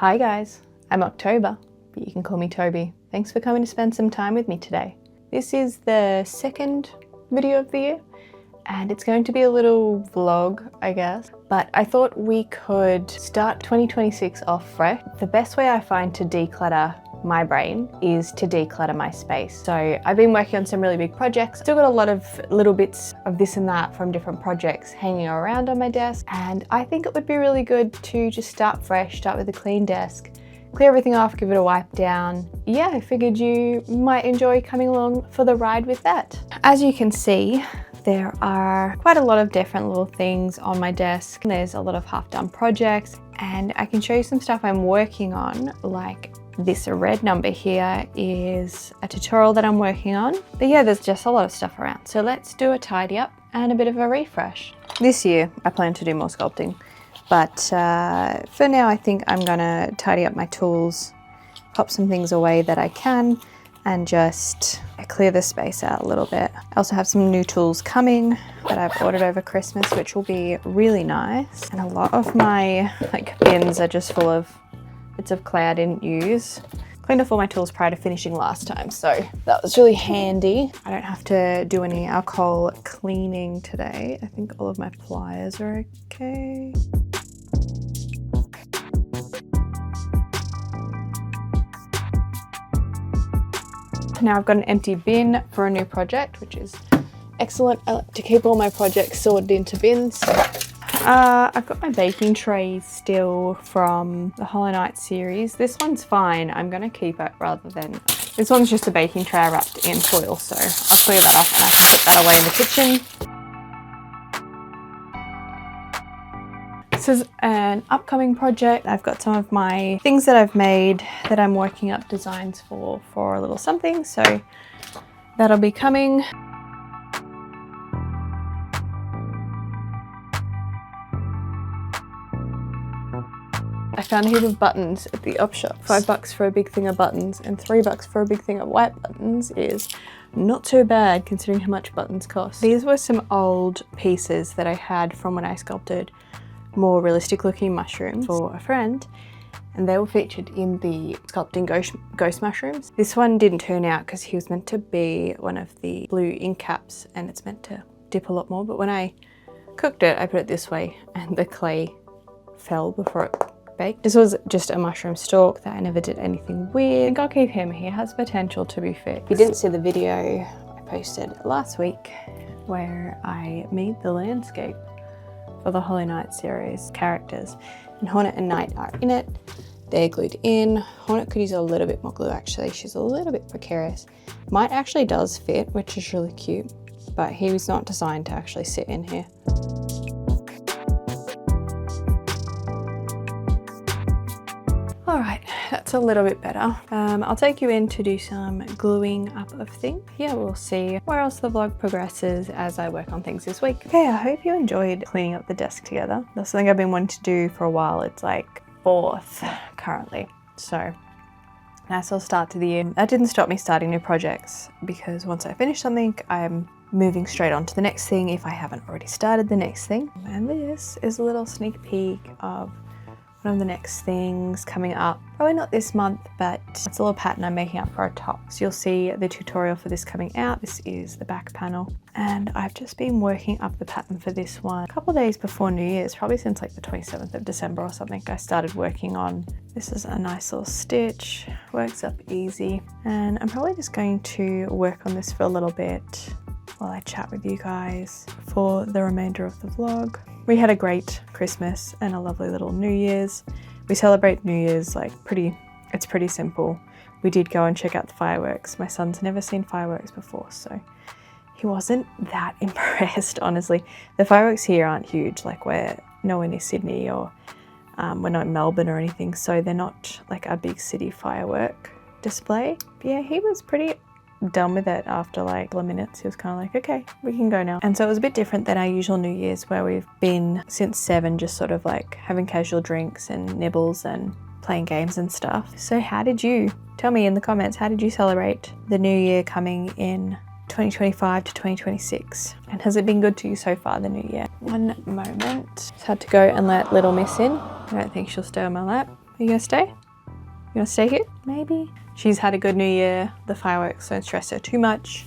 Hi guys, I'm October, but you can call me Toby. Thanks for coming to spend some time with me today. This is the second video of the year, and it's going to be a little vlog, I guess. But I thought we could start 2026 off fresh. The best way I find to declutter my brain is to declutter my space. So I've been working on some really big projects. Still got a lot of little bits of this and that from different projects hanging around on my desk. And I think it would be really good to just start fresh, start with a clean desk, clear everything off, give it a wipe down. Yeah, I figured you might enjoy coming along for the ride with that. As you can see, there are quite a lot of different little things on my desk. There's a lot of half-done projects, and I can show you some stuff I'm working on, like this red number here is a tutorial that I'm working on. But yeah, there's just a lot of stuff around. So let's do a tidy up and a bit of a refresh. This year, I plan to do more sculpting, but for now, I think I'm gonna tidy up my tools, pop some things away that I can, and just clear the space out a little bit. I also have some new tools coming that I've ordered over Christmas, which will be really nice. And a lot of my bins are just full of bits of clay I didn't use. Cleaned off all my tools prior to finishing last time, so that was really handy. I don't have to do any alcohol cleaning today. I think all of my pliers are okay. Now I've got an empty bin for a new project, which is excellent. I like to keep all my projects sorted into bins. I've got my baking trays still from the Hollow Knight series. This one's fine. I'm going to keep it rather than... This one's just a baking tray wrapped in foil, so I'll clear that off and I can put that away in the kitchen. This is an upcoming project. I've got some of my things that I've made that I'm working up designs for a little something, so that'll be coming. I found a heap of buttons at the op shop. $5 for a big thing of buttons and $3 for a big thing of white buttons is not too bad considering how much buttons cost. These were some old pieces that I had from when I sculpted more realistic looking mushrooms for a friend, and they were featured in the sculpting ghost mushrooms. This one didn't turn out because he was meant to be one of the blue ink caps and it's meant to dip a lot more, but when I cooked it, I put it this way and the clay fell before it baked. This was just a mushroom stalk that I never did anything with. I think I'll keep him. He has potential to be fixed. If you didn't see the video I posted last week where I made the landscape for the Hollow Knight series characters, and Hornet and Knight are in it. They're glued in. Hornet could use a little bit more glue actually. She's a little bit precarious. Knight actually does fit, which is really cute, but he was not designed to actually sit in here. Alright, that's a little bit better. I'll take you in to do some gluing up of things. Yeah, we'll see where else the vlog progresses as I work on things this week. Okay, I hope you enjoyed cleaning up the desk together. That's something I've been wanting to do for a while. It's like 4th currently, so nice little start to the year. That didn't stop me starting new projects because once I finish something, I'm moving straight on to the next thing if I haven't already started the next thing. And this is a little sneak peek of one of the next things coming up. Probably not this month, but it's a little pattern I'm making up for a top. So you'll see the tutorial for this coming out. This is the back panel. And I've just been working up the pattern for this one a couple of days before New Year's, probably since like the 27th of December or something. I started working on, this is a nice little stitch, works up easy. And I'm probably just going to work on this for a little bit while I chat with you guys for the remainder of the vlog. We had a great Christmas and a lovely little New Year's. We celebrate New Year's it's pretty simple. We did go and check out the fireworks. My son's never seen fireworks before, so he wasn't that impressed, honestly. The fireworks here aren't huge, like we're nowhere near Sydney or we're not in Melbourne or anything, so they're not like a big city firework display. But yeah, he was pretty done with it after like a couple of minutes. He was kind of like, okay, we can go now. And so it was a bit different than our usual New Year's where we've been since 7 just sort of like having casual drinks and nibbles and playing games and stuff. So how did you, tell me in the comments, how did you celebrate the new year coming in 2025 to 2026? And has it been good to you so far, the new year? One moment. Just had to go and let little miss in. I don't think she'll stay on my lap. you gonna stay? You gonna stay here? Maybe. She's had a good New Year. The fireworks don't stress her too much.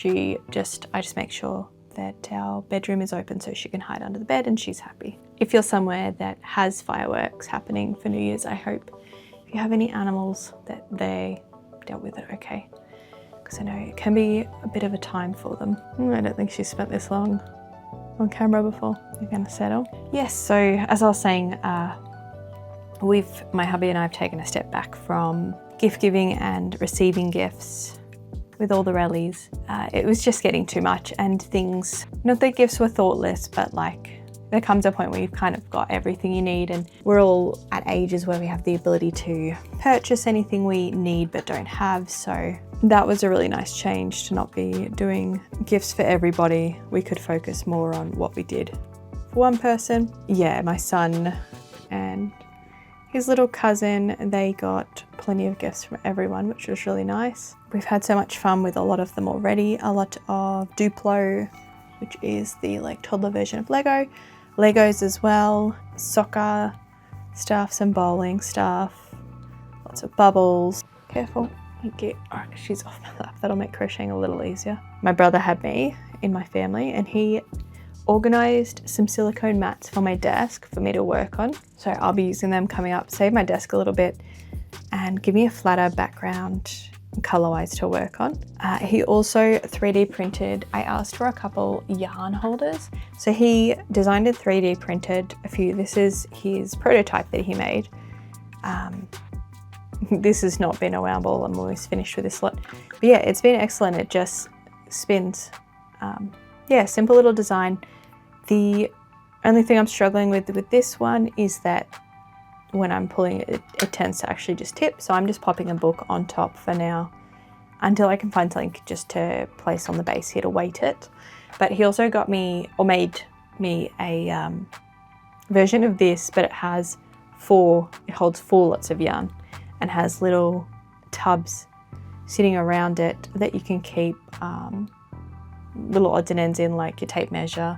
I just make sure that our bedroom is open so she can hide under the bed and she's happy. If you're somewhere that has fireworks happening for New Year's, I hope if you have any animals that they dealt with it okay. Because I know it can be a bit of a time for them. I don't think she's spent this long on camera before. You're gonna settle. Yes, so as I was saying, my hubby and I have taken a step back from gift giving and receiving gifts with all the rallies. It was just getting too much, and things, not that gifts were thoughtless, but like there comes a point where you've kind of got everything you need, and we're all at ages where we have the ability to purchase anything we need but don't have. So that was a really nice change to not be doing gifts for everybody. We could focus more on what we did for one person. Yeah, my son and his little cousin, they got plenty of gifts from everyone, which was really nice. We've had so much fun with a lot of them already. A lot of Duplo, which is the like toddler version of Lego. Legos as well, soccer stuff, some bowling stuff, lots of bubbles. Careful, alright, she's off my lap. That'll make crocheting a little easier. My brother had me in my family and he organised some silicone mats for my desk for me to work on. So I'll be using them coming up, save my desk a little bit and give me a flatter background colour-wise to work on. He also 3D printed, I asked for a couple yarn holders. So he designed and 3D printed a few. This is his prototype that he made. This has not been a wow ball. I'm almost finished with this lot. But yeah, it's been excellent. It just spins. Yeah, simple little design. The only thing I'm struggling with this one is that when I'm pulling it, it tends to actually just tip. So I'm just popping a book on top for now until I can find something just to place on the base here to weight it. But he also got me, or made me a version of this, but it holds 4 lots of yarn and has little tubs sitting around it that you can keep little odds and ends in, like your tape measure,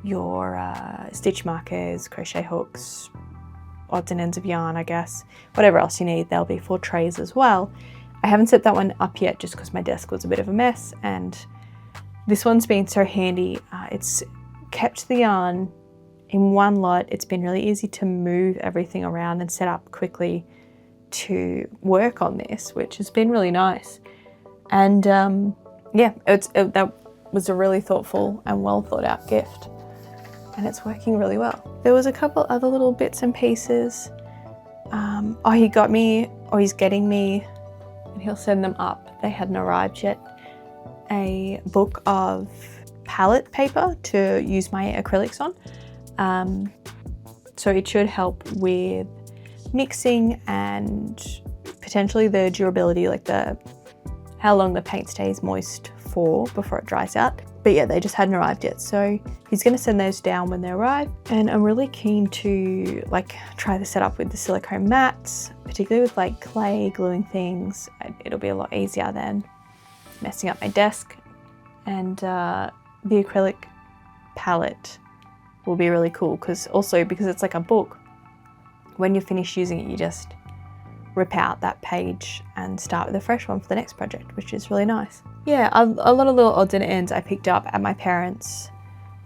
your stitch markers, crochet hooks, odds and ends of yarn, I guess. Whatever else you need, there'll be 4 trays as well. I haven't set that one up yet just because my desk was a bit of a mess, and this one's been so handy. It's kept the yarn in one lot. It's been really easy to move everything around and set up quickly to work on this, which has been really nice. And yeah, that was a really thoughtful and well thought out gift, and it's working really well. There was a couple other little bits and pieces. He got me, or he's getting me, and he'll send them up. They hadn't arrived yet. A book of palette paper to use my acrylics on. So it should help with mixing and potentially the durability, like how long the paint stays moist for before it dries out. But yeah, they just hadn't arrived yet. So he's gonna send those down when they arrive. And I'm really keen to like try the setup with the silicone mats, particularly with like clay gluing things. It'll be a lot easier than messing up my desk. And the acrylic palette will be really cool because it's like a book. When you're finished using it, you just rip out that page and start with a fresh one for the next project, which is really nice. Yeah, a lot of little odds and ends I picked up at my parents'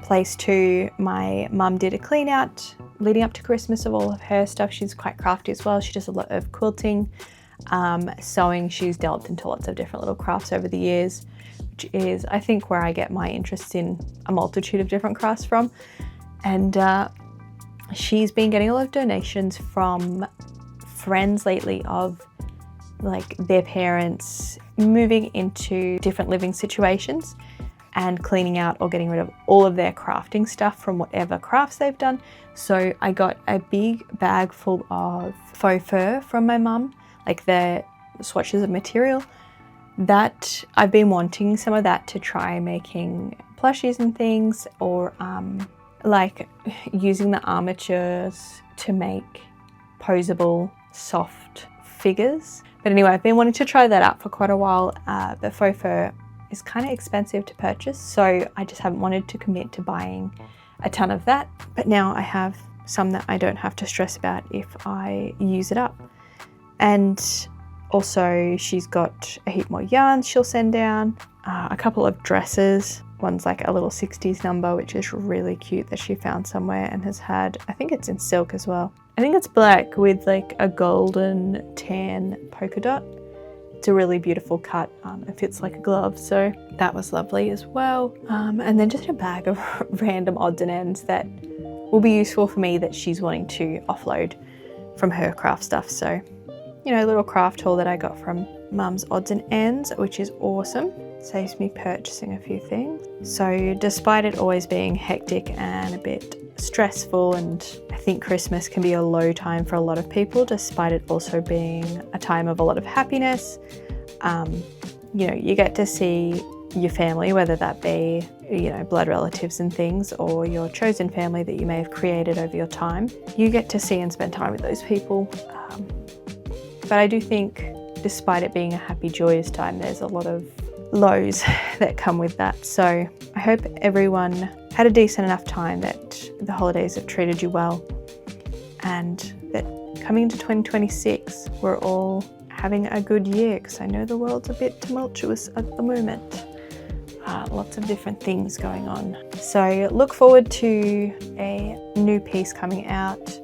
place too. My mum did a clean out leading up to Christmas of all of her stuff. She's quite crafty as well. She does a lot of quilting, sewing. She's delved into lots of different little crafts over the years, which is, I think, where I get my interest in a multitude of different crafts from. And she's been getting a lot of donations from friends lately of like their parents moving into different living situations and cleaning out or getting rid of all of their crafting stuff from whatever crafts they've done. So I got a big bag full of faux fur from my mum, like the swatches of material that I've been wanting some of that to try making plushies and things, or like using the armatures to make posable soft figures. But anyway, I've been wanting to try that out for quite a while, but faux fur is kind of expensive to purchase, so I just haven't wanted to commit to buying a ton of that. But now I have some that I don't have to stress about if I use it up. And also she's got a heap more yarns she'll send down, a couple of dresses. One's like a little 60s number, which is really cute, that she found somewhere and has had, I think it's in silk as well. I think it's black with like a golden tan polka dot. It's a really beautiful cut. It fits like a glove, so that was lovely as well. And then just a bag of random odds and ends that will be useful for me that she's wanting to offload from her craft stuff. So, you know, a little craft haul that I got from Mum's Odds and Ends, which is awesome. Saves me purchasing a few things. So despite it always being hectic and a bit stressful, and I think Christmas can be a low time for a lot of people, despite it also being a time of a lot of happiness, you know, you get to see your family, whether that be, you know, blood relatives and things, or your chosen family that you may have created over your time. You get to see and spend time with those people. But I do think, despite it being a happy, joyous time, there's a lot of lows that come with that. So I hope everyone had a decent enough time, that the holidays have treated you well, and that coming into 2026, we're all having a good year, because I know the world's a bit tumultuous at the moment. Lots of different things going on. So look forward to a new piece coming out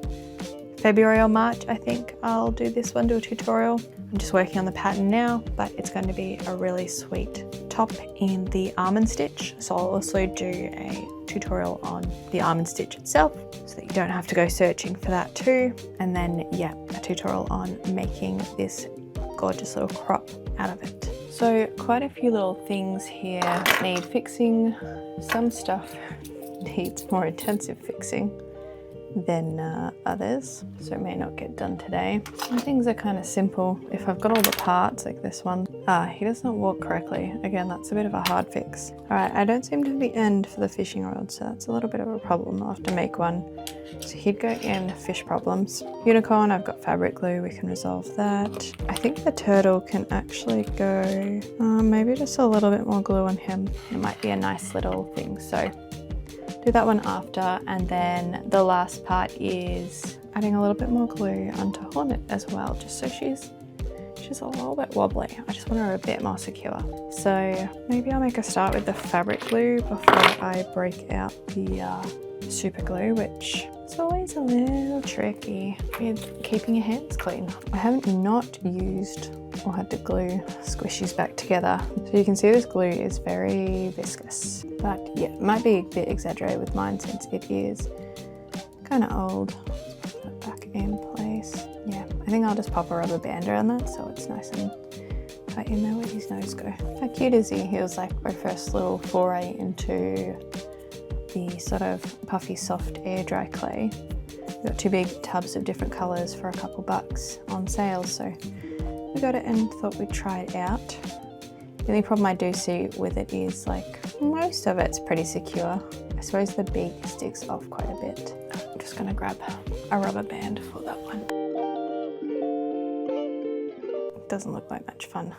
February or March. I think I'll do this one, do a tutorial. I'm just working on the pattern now, but it's going to be a really sweet top in the almond stitch. So I'll also do a tutorial on the almond stitch itself, so that you don't have to go searching for that too. And then, yeah, a tutorial on making this gorgeous little crop out of it. So quite a few little things here need fixing. Some stuff needs more intensive fixing than others, so it may not get done today. Some things are kind of simple. If I've got all the parts, like this one, he does not walk correctly. Again, that's a bit of a hard fix. All right, I don't seem to have the end for the fishing rod, so that's a little bit of a problem. I'll have to make one. So he'd go in fish problems. Unicorn, I've got fabric glue, we can resolve that. I think the turtle can actually go, maybe just a little bit more glue on him. It might be a nice little thing, so do that one after. And then the last part is adding a little bit more glue onto Hornet as well, just so she's a little bit wobbly. I just want her a bit more secure. So maybe I'll make a start with the fabric glue before I break out the super glue, which is always a little tricky with keeping your hands clean. I haven't not used or had to glue squishies back together. So you can see this glue is very viscous, but yeah, it might be a bit exaggerated with mine since it is kind of old. Let's put that back in place. Yeah, I think I'll just pop a rubber band around that so it's nice and tight in there. Where'd his nose go? How cute is he? He was like my first little foray into the sort of puffy soft air dry clay. We got 2 big tubs of different colours for a couple bucks on sale, so we got it and thought we'd try it out. The only problem I do see with it is like most of it's pretty secure. I suppose the beak sticks off quite a bit. I'm just gonna grab a rubber band for that one. It doesn't look like much fun,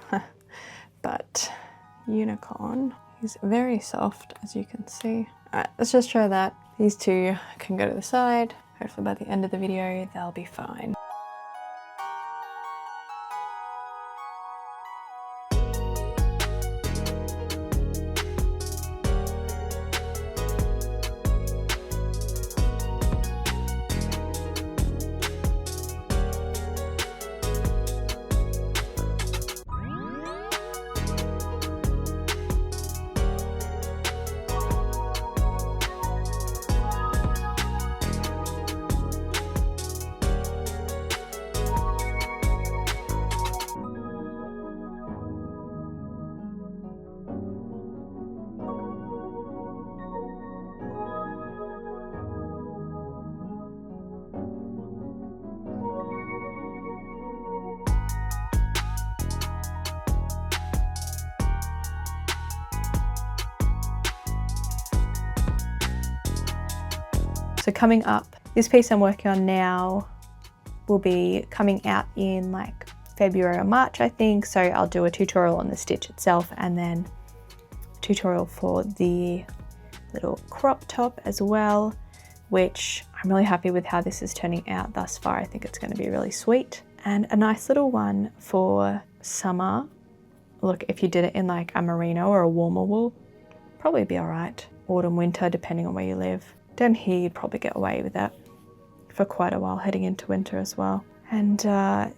but Unicorn is very soft, as you can see. Alright, let's just try that. These two can go to the side. Hopefully by the end of the video, they'll be fine. So coming up, this piece I'm working on now will be coming out in like February or March, I think. So I'll do a tutorial on the stitch itself and then a tutorial for the little crop top as well, which I'm really happy with how this is turning out thus far. I think it's going to be really sweet. And a nice little one for summer. Look, if you did it in like a merino or a warmer wool, probably be all right. Autumn, winter, depending on where you live. Down here, you'd probably get away with that for quite a while, heading into winter as well. And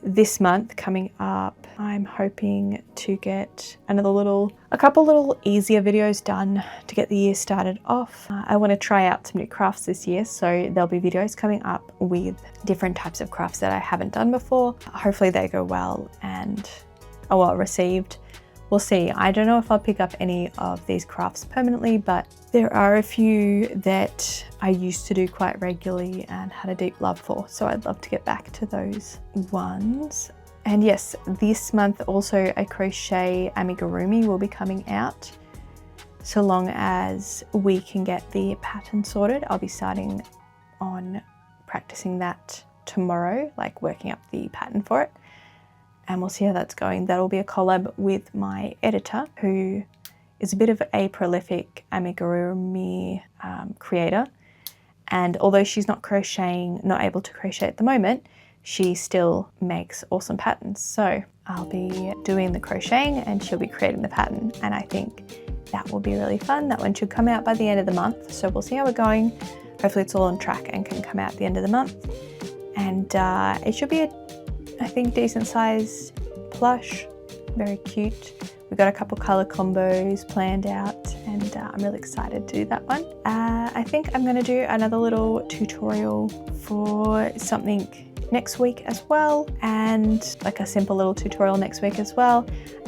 this month coming up, I'm hoping to get a couple little easier videos done to get the year started off. I want to try out some new crafts this year, so there'll be videos coming up with different types of crafts that I haven't done before. Hopefully they go well and are well received. We'll see. I don't know if I'll pick up any of these crafts permanently, but there are a few that I used to do quite regularly and had a deep love for. So I'd love to get back to those ones. And yes, this month also a crochet amigurumi will be coming out. So long as we can get the pattern sorted, I'll be starting on practicing that tomorrow, like working up the pattern for it. And we'll see how that's going. That'll be a collab with my editor, who is a bit of a prolific amigurumi creator. And although she's not able to crochet at the moment, she still makes awesome patterns. So I'll be doing the crocheting and she'll be creating the pattern. And I think that will be really fun. That one should come out by the end of the month. So we'll see how we're going. Hopefully it's all on track and can come out at the end of the month. And it should be I think decent size plush, very cute. We've got a couple color combos planned out and I'm really excited to do that one. I think I'm gonna do another little tutorial for something next week as well, and like a simple little tutorial next week as well,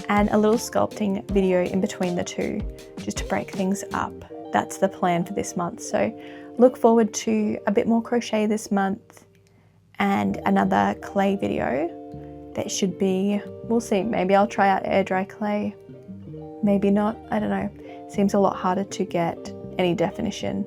and a little sculpting video in between the two, just to break things up. That's the plan for this month. So look forward to a bit more crochet this month and another clay video that should be, we'll see, maybe I'll try out air dry clay, maybe not, I don't know. Seems a lot harder to get any definition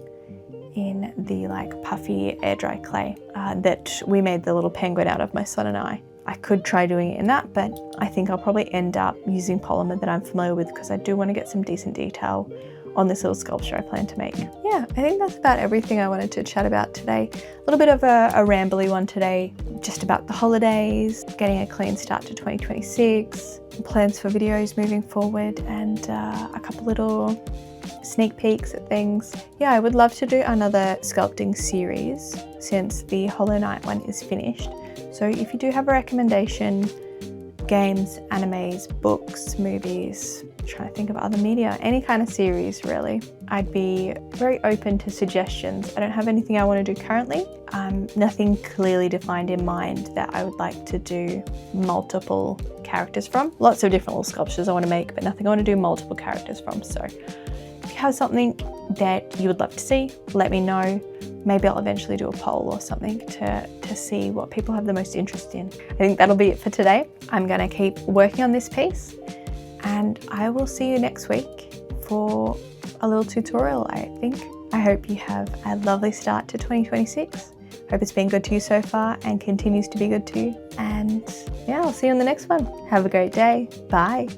in the like puffy air dry clay that we made the little penguin out of, my son and I. I could try doing it in that, but I think I'll probably end up using polymer that I'm familiar with because I do want to get some decent detail on this little sculpture I plan to make. Yeah, I think that's about everything I wanted to chat about today. A little bit of a rambly one today, just about the holidays, getting a clean start to 2026, plans for videos moving forward, and a couple little sneak peeks at things. Yeah, I would love to do another sculpting series since the Hollow Knight one is finished. So if you do have a recommendation, games, animes, books, movies, trying to think of other media, any kind of series really, I'd be very open to suggestions. I don't have anything I want to do currently. Nothing clearly defined in mind that I would like to do multiple characters from. Lots of different little sculptures I want to make, but nothing I want to do multiple characters from. So if you have something that you would love to see, let me know. Maybe I'll eventually do a poll or something to see what people have the most interest in. I think that'll be it for today. I'm gonna keep working on this piece and I will see you next week for a little tutorial, I think. I hope you have a lovely start to 2026. Hope it's been good to you so far and continues to be good to you. And yeah, I'll see you in the next one. Have a great day. Bye.